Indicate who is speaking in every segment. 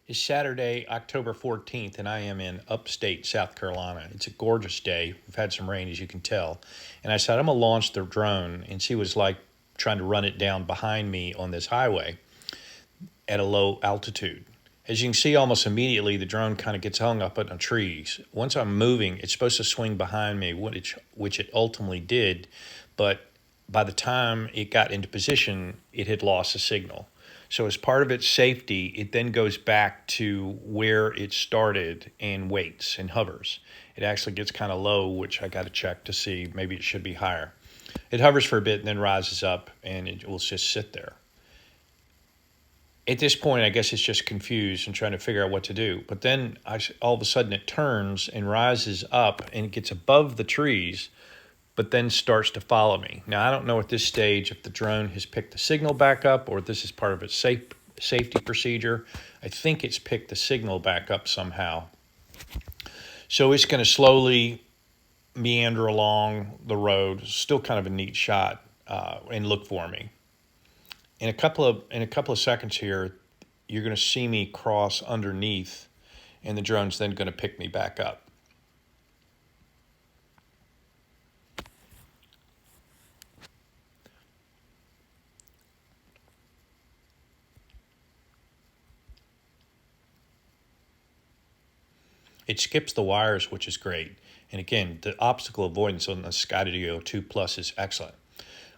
Speaker 1: It's Saturday, October 14th, and I am in upstate South Carolina. It's a gorgeous day. We've had some rain, as you can tell. And I said, I'm going to launch the drone and see what it's like trying to run it down behind me on this highway at a low altitude. As you can see, almost immediately, the drone kind of gets hung up in the trees. Once I'm moving, it's supposed to swing behind me, which it ultimately did. But by the time it got into position, it had lost the signal. So as part of its safety, it then goes back to where it started and waits and hovers. It actually gets kind of low, which I got to check to see. Maybe it should be higher. It hovers for a bit and then rises up, and it will just sit there. At this point, I guess it's just confused and trying to figure out what to do. But then all of a sudden it turns and rises up and it gets above the trees, but then starts to follow me. Now, I don't know at this stage if the drone has picked the signal back up or if this is part of its safety procedure. I think it's picked the signal back up somehow. So it's going to slowly meander along the road, still kind of a neat shot, and look for me. In a couple of seconds here, you're going to see me cross underneath, and the drone's then going to pick me back up. It skips the wires, which is great. And again, the obstacle avoidance on the Skydio 2 Plus is excellent.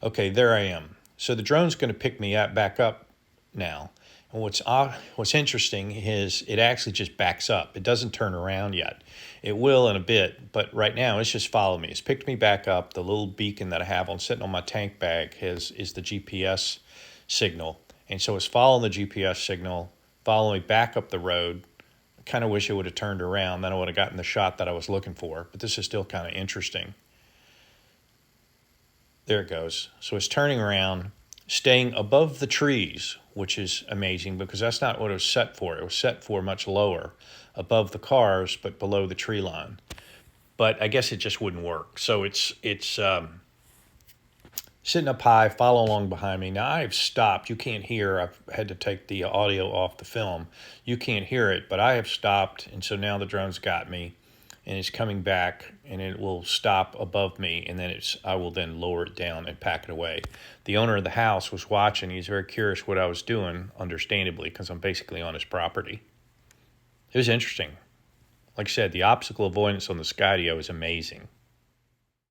Speaker 1: Okay, there I am. So the drone's going to pick me back up now. And what's interesting is it actually just backs up. It doesn't turn around yet. It will in a bit, but right now it's just following me. It's picked me back up. The little beacon that I have sitting on my tank bag is the GPS signal. And so it's following the GPS signal, following me back up the road. I kind of wish it would have turned around. Then I would have gotten the shot that I was looking for. But this is still kind of interesting. There it goes. So it's turning around, staying above the trees, which is amazing because that's not what it was set for. It was set for much lower, above the cars, but below the tree line. But I guess it just wouldn't work. So it's sitting up high, follow along behind me. Now I've stopped. You can't hear. I've had to take the audio off the film. You can't hear it, but I have stopped, and so now the drone's got me. And it's coming back, and it will stop above me, and then I will then lower it down and pack it away. The owner of the house was watching. He's very curious what I was doing, understandably, because I'm basically on his property. It was interesting. Like I said, the obstacle avoidance on the Skydio is amazing.